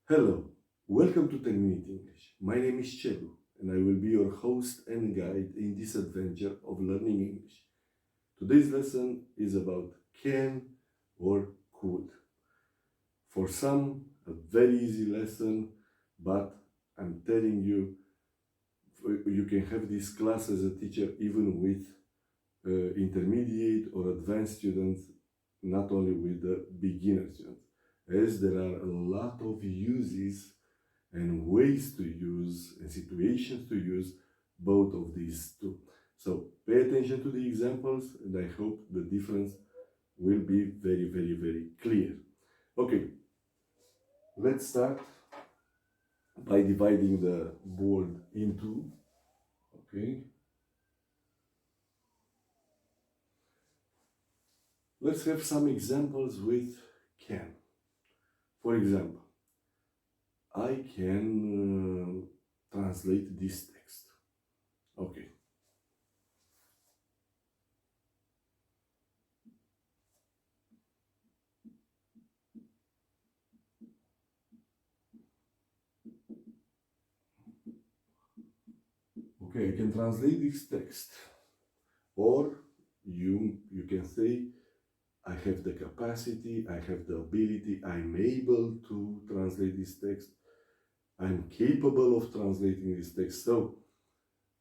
Hello, welcome to 10 Minute English. My name is Chelu and I will be your host and guide in this adventure of learning English. Today's lesson is about can or could. For some, a very easy lesson, but I'm telling you, you can have this class as a teacher even with intermediate or advanced students, not only with the beginner students, as there are a lot of uses and ways to use and situations to use both of these two. So pay attention to the examples and I hope the difference will be very, very, very clear. Okay, let's start by dividing the board into, okay, let's have some examples with can. For example, I can translate this text. Okay. Okay, I can translate this text. Or you can say, I have the capacity, I have the ability, I'm able to translate this text, I'm capable of translating this text. So,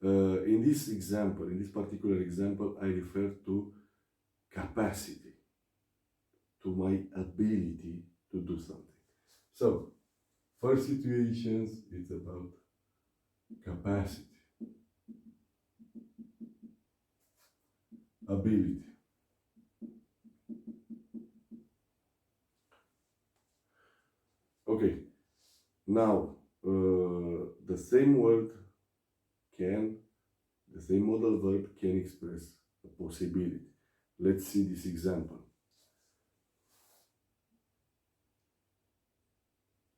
in this example, in this particular example, I refer to capacity, to my ability to do something. So, first situations, it's about capacity, ability. Okay, now the same word can, the same modal verb can express a possibility. Let's see this example.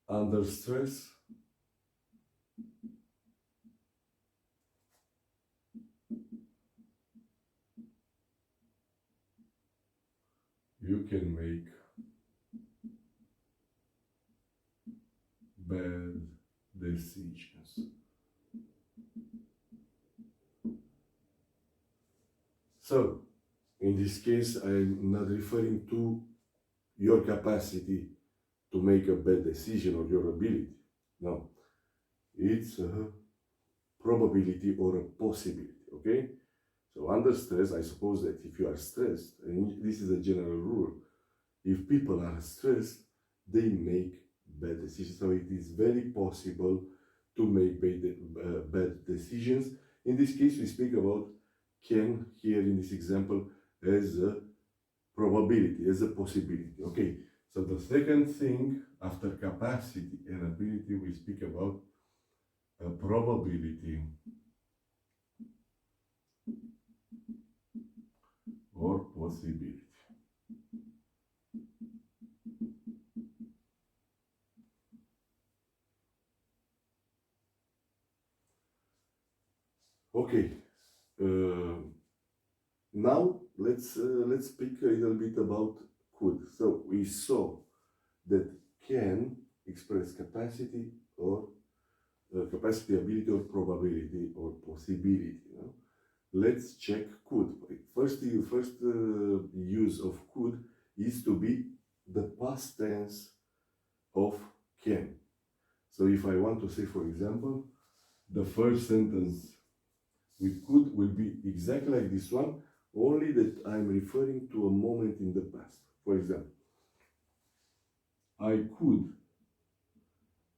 Under stress, you can make bad decisions. So, in this case, I'm not referring to your capacity to make a bad decision or your ability. No, it's a probability or a possibility, okay? So under stress, I suppose that if you are stressed, and this is a general rule, if people are stressed, they make bad decisions. So it is very possible to make bad decisions. In this case, we speak about can here in this example as a probability, as a possibility. Okay, so the second thing after capacity and ability, we speak about a probability or possibility. Okay, now let's speak a little bit about could. So we saw that can express capacity or capacity, ability, or probability or possibility. You know? Let's check could. First, the first use of could is to be the past tense of can. So if I want to say, for example, the first sentence with could will be exactly like this one, only that I'm referring to a moment in the past. For example, I could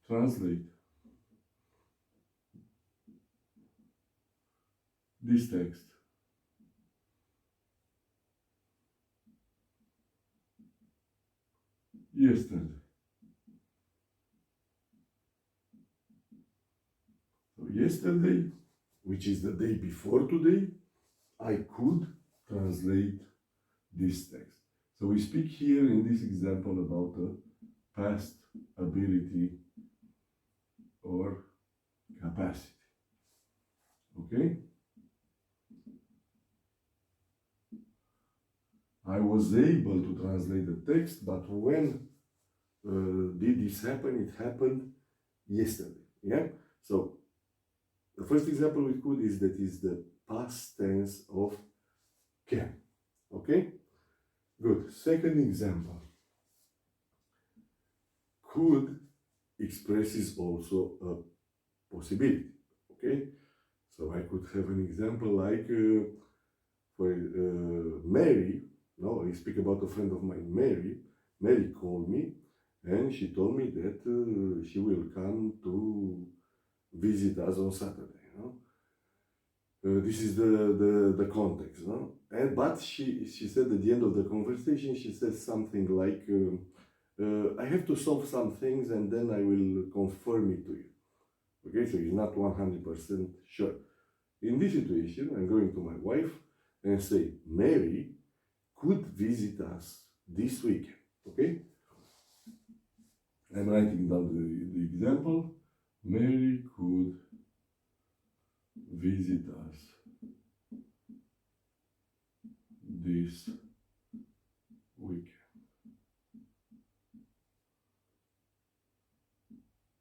translate this text yesterday. So yesterday, which is the day before today, I could translate this text. So we speak here in this example about a past ability or capacity. Okay? I was able to translate the text, but when did this happen? It happened yesterday. Yeah. So the first example we could is that is the past tense of can. Okay. Good. Second example. Could expresses also a possibility. Okay. So I could have an example like for Mary. No, I speak about a friend of mine, Mary. Mary called me and she told me that she will come to visit us on Saturday. You know? This is the context. No? And, but she said at the end of the conversation, she said something like, I have to solve some things and then I will confirm it to you. Okay, so it's not 100% sure. In this situation, I'm going to my wife and say, Mary could visit us this weekend. Okay? I'm writing down the example. Mary could visit us this weekend.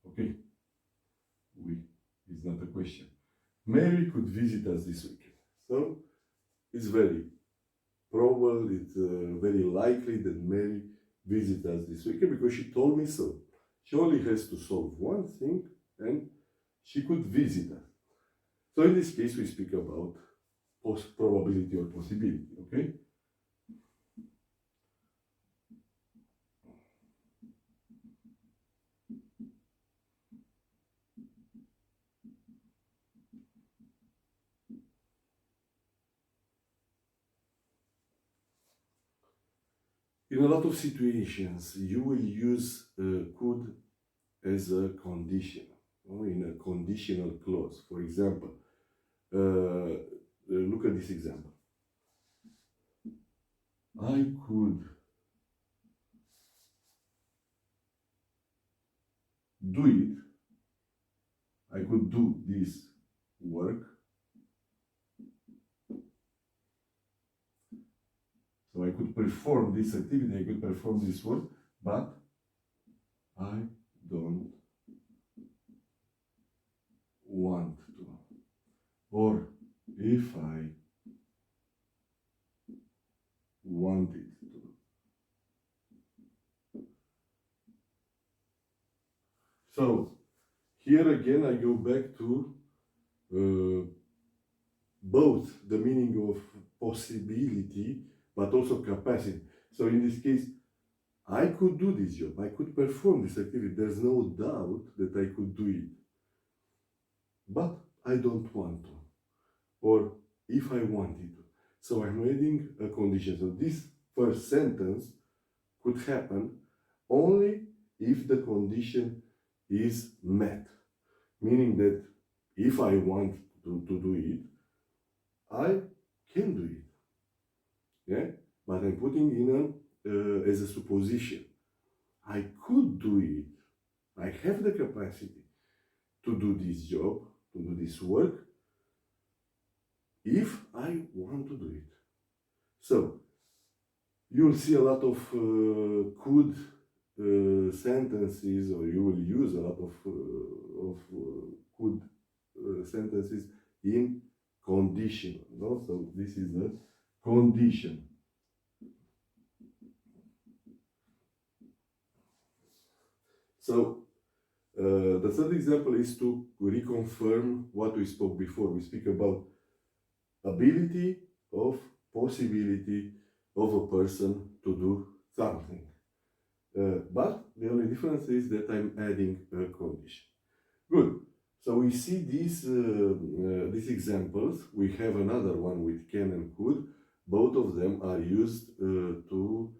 Okay? We is not a question. Mary could visit us this weekend. So it's very probable, it's very likely that Mary visits us this weekend because she told me so. She only has to solve one thing and she could visit us. So in this case, we speak about probability or possibility, okay? In a lot of situations, you will use could as a condition, in a conditional clause. For example, look at this example. I could do it. I could do this work. So I could perform this activity, I could perform this work, but I don't want to. Or if I wanted to. So here again I go back to both the meaning of possibility but also capacity. So in this case, I could do this job, I could perform this activity, there's no doubt that I could do it. But I don't want to. Or if I wanted to. So I'm adding a condition. So this first sentence could happen only if the condition is met. Meaning that if I want to do it, I can do it. Yeah? But I'm putting in as a supposition. I could do it. I have the capacity to do this job, to do this work, if I want to do it. So, you'll see a lot of could sentences, or you will use a lot of could sentences in conditional. No? So, this is the condition. So, the third example is to reconfirm what we spoke before. We speak about ability of possibility of a person to do something. But the only difference is that I'm adding a condition. Good. So we see these examples. We have another one with can and could. Both of them are used to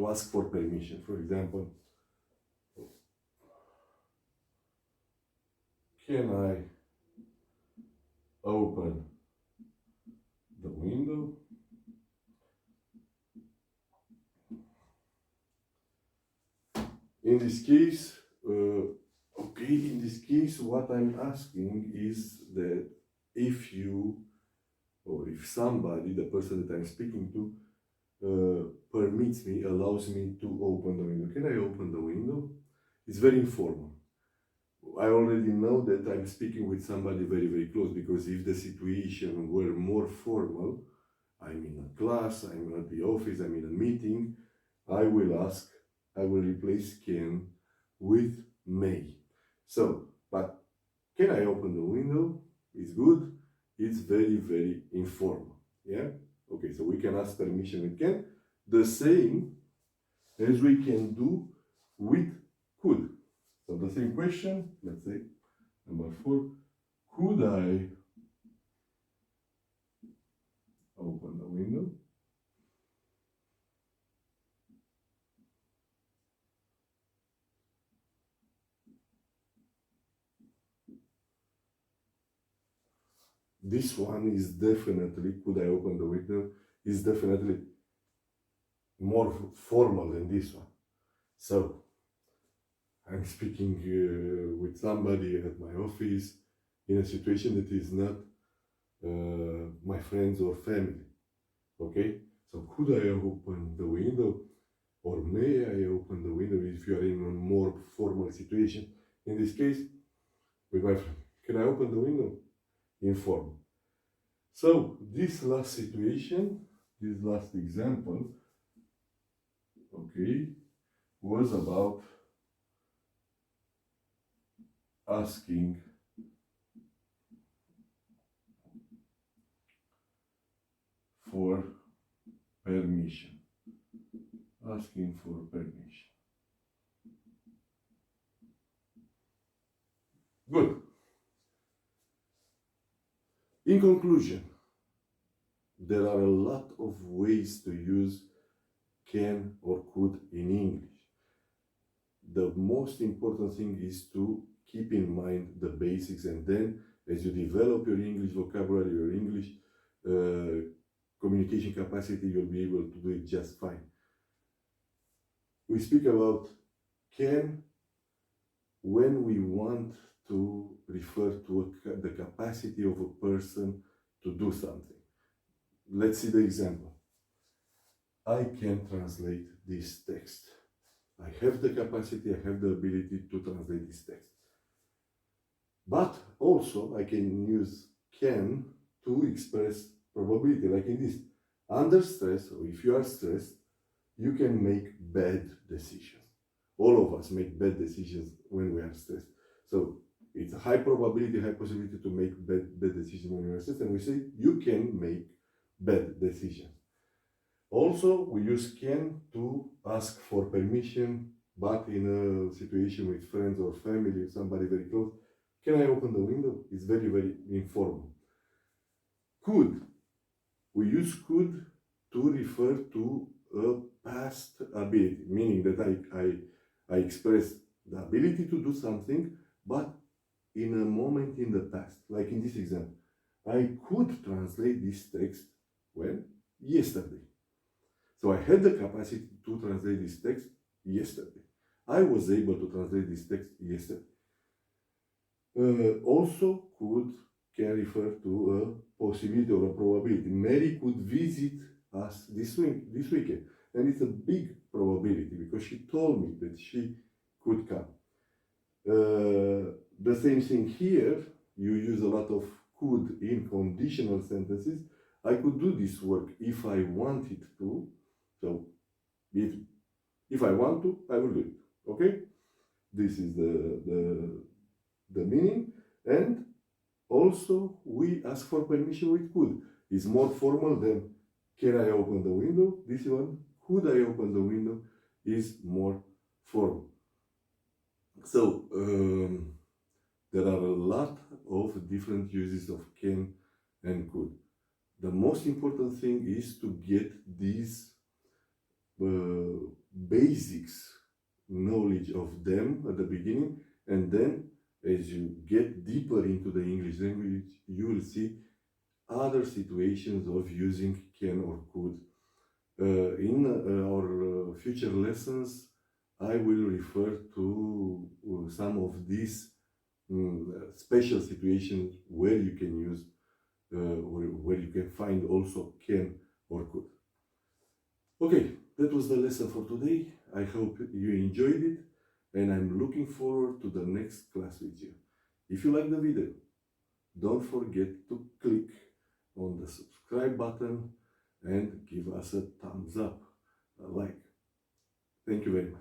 ask for permission. For example, can I open the window? In this case, in this case, what I'm asking is that if you, or if somebody, the person that I'm speaking to, permits me, allows me to open the window. Can I open the window? It's very informal. I already know that I'm speaking with somebody very, very close, because if the situation were more formal, I'm in a class, I'm at the office, I'm in a meeting, I will replace can with may. So, but can I open the window? It's good. It's very, very informal. Yeah? Okay, so we can ask permission with can. The same as we can do with could. So the same question, let's say, number 4, could I open the window? This one is definitely, could I open the window, is definitely more formal than this one. So, I'm speaking with somebody at my office in a situation that is not my friends or family. Okay? So, could I open the window? Or may I open the window if you are in a more formal situation? In this case, with my friend, can I open the window? Informal. So, this last situation, this last example, okay, was about asking for permission. Asking for permission. Good. In conclusion, there are a lot of ways to use can or could in English. The most important thing is to keep in mind the basics, and then as you develop your English vocabulary, your English communication capacity, you'll be able to do it just fine. We speak about can when we want to refer to the capacity of a person to do something. Let's see the example. I can translate this text. I have the capacity, I have the ability to translate this text. But also I can use can to express probability, like in this. Under stress, or if you are stressed, you can make bad decisions. All of us make bad decisions when we are stressed. So it's a high probability, high possibility to make bad decisions when you are stressed, and we say you can make bad decisions. Also, we use can to ask for permission, but in a situation with friends or family, somebody very close. Can I open the window? It's very, very informal. Could. We use could to refer to a past ability, meaning that I express the ability to do something, but in a moment in the past, like in this example. I could translate this text when? Yesterday. So I had the capacity to translate this text yesterday. I was able to translate this text yesterday. Also, could can refer to a possibility or a probability. Mary could visit us this weekend, and it's a big probability because she told me that she could come. The same thing here. You use a lot of could in conditional sentences. I could do this work if I wanted to. So, if I want to, I will do it. Okay? This is the meaning. And also, we ask for permission with could. It's more formal than can I open the window? This one, could I open the window, is more formal. So, there are a lot of different uses of can and could. The most important thing is to get these basics knowledge of them at the beginning, and then as you get deeper into the English language, you will see other situations of using can or could. In our future lessons, I will refer to some of these special situations where you can use or where you can find also can or could. Okay, that was the lesson for today. I hope you enjoyed it, and I'm looking forward to the next class with you. If you like the video, don't forget to click on the subscribe button and give us a thumbs up, a like. Thank you very much.